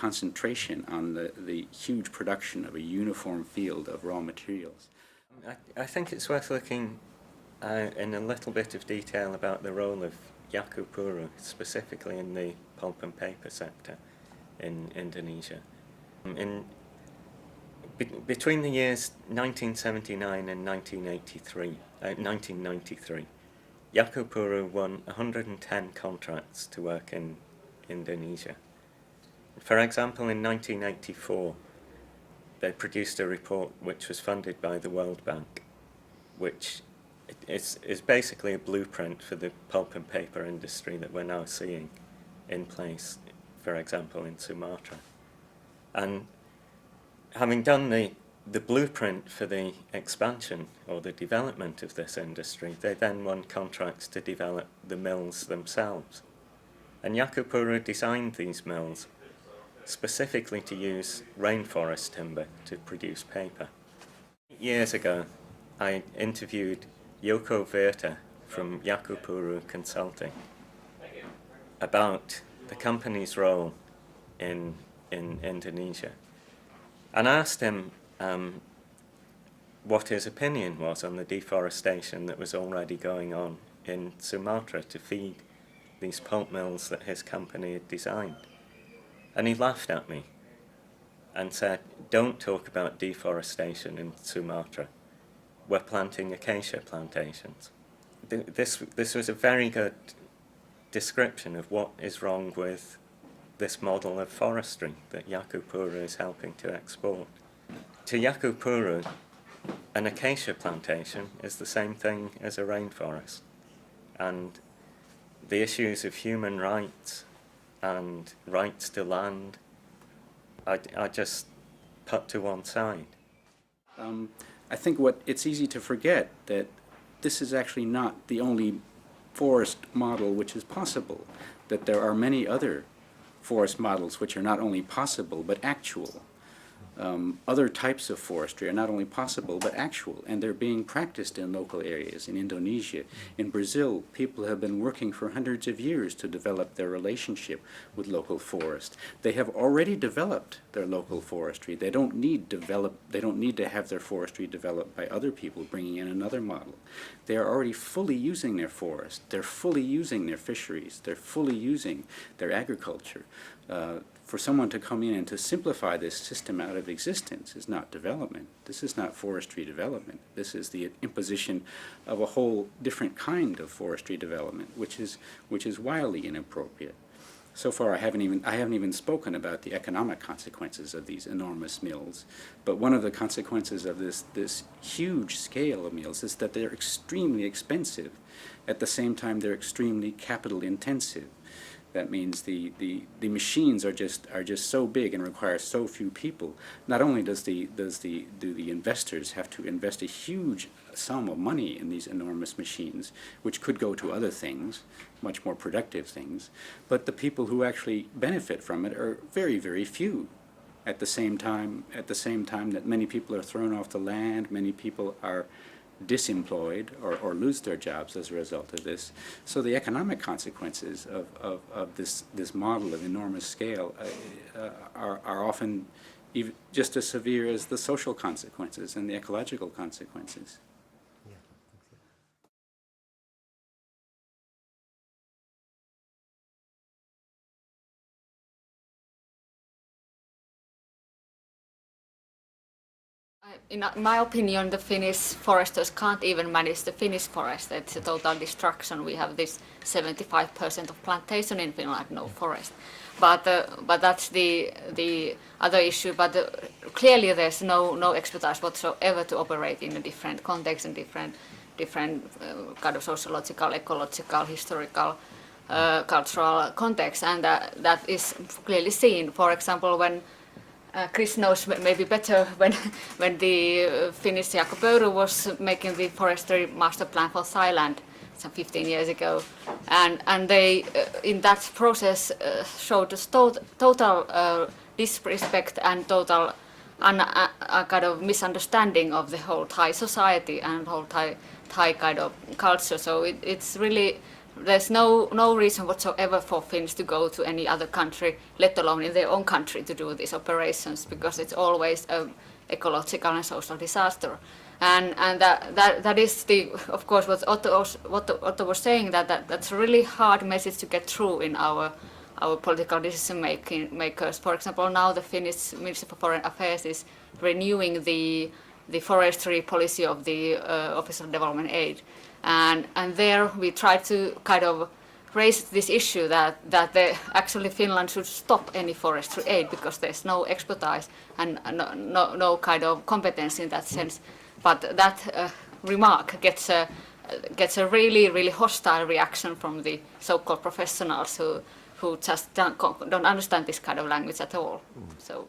concentration on the huge production of a uniform field of raw materials. I think it's worth looking in a little bit of detail about the role of Jaakko Pöyry, specifically in the pulp and paper sector in Indonesia. Between the years 1979 and 1993, Jaakko Pöyry won 110 contracts to work in Indonesia. For example, in 1984, they produced a report which was funded by the World Bank, which is basically a blueprint for the pulp and paper industry that we're now seeing in place, for example, in Sumatra. And having done the blueprint for the expansion or the development of this industry, they then won contracts to develop the mills themselves. And Jaakko Pöyry designed these mills specifically to use rainforest timber to produce paper. 8 years ago, I interviewed Jaakko Virta from Jaakko Pöyry Consulting about the company's role in Indonesia. And I asked him what his opinion was on the deforestation that was already going on in Sumatra to feed these pulp mills that his company had designed. And he laughed at me and said, "Don't talk about deforestation in Sumatra. We're planting acacia plantations." This was a very good description of what is wrong with this model of forestry that Jaakko Pöyry is helping to export. To Jaakko Pöyry, an acacia plantation is the same thing as a rainforest, and the issues of human rights and rights to land are just put to one side. I think it's easy to forget that this is actually not the only forest model which is possible, that there are many other forest models which are not only possible but actual. Other types of forestry are not only possible but actual, and they're being practiced in local areas. In Indonesia, in Brazil, people have been working for hundreds of years to develop their relationship with local forest. They have already developed their local forestry. They don't need to have their forestry developed by other people bringing in another model. They are already fully using their forest. They're fully using their fisheries. They're fully using their agriculture. For someone to come in and to simplify this system out of existence is not development. This is not forestry development. This is the imposition of a whole different kind of forestry development, which is wildly inappropriate. So far, I haven't even spoken about the economic consequences of these enormous mills. But one of the consequences of this huge scale of mills is that they're extremely expensive. At the same time, they're extremely capital intensive. That means the machines are just so big and require so few people. Not only do the investors have to invest a huge sum of money in these enormous machines, which could go to other things, much more productive things, but the people who actually benefit from it are very, very few. At the same time that many people are thrown off the land, many people are disemployed or lose their jobs as a result of this. So the economic consequences of this model of enormous scale are often even just as severe as the social consequences and the ecological consequences. In my opinion, the Finnish foresters can't even manage the Finnish forest. It's a total destruction. We have this 75% of plantation in Finland, no forest. But that's the other issue. But clearly, there's no expertise whatsoever to operate in a different context and different kind of sociological, ecological, historical, cultural context, and that is clearly seen. For example, when Chris knows maybe better when the Finnish Jaakko Pöyry was making the forestry master plan for Thailand some 15 years ago, and they in that process showed total disrespect and total kind of misunderstanding of the whole Thai society and whole Thai kind of culture. So it's really there's no reason whatsoever for Finns to go to any other country, let alone in their own country, to do these operations, because it's always an ecological and social disaster. And that is of course what Otto was saying, that's a really hard message to get through in our political decision makers. For example, now the Finnish Ministry for Foreign Affairs is renewing the forestry policy of the Office of Development Aid, and there we try to kind of raise this issue that actually Finland should stop any forestry aid because there's no expertise and no kind of competence in that sense. But that remark gets a really hostile reaction from the so-called professionals who just don't understand this kind of language at all. So.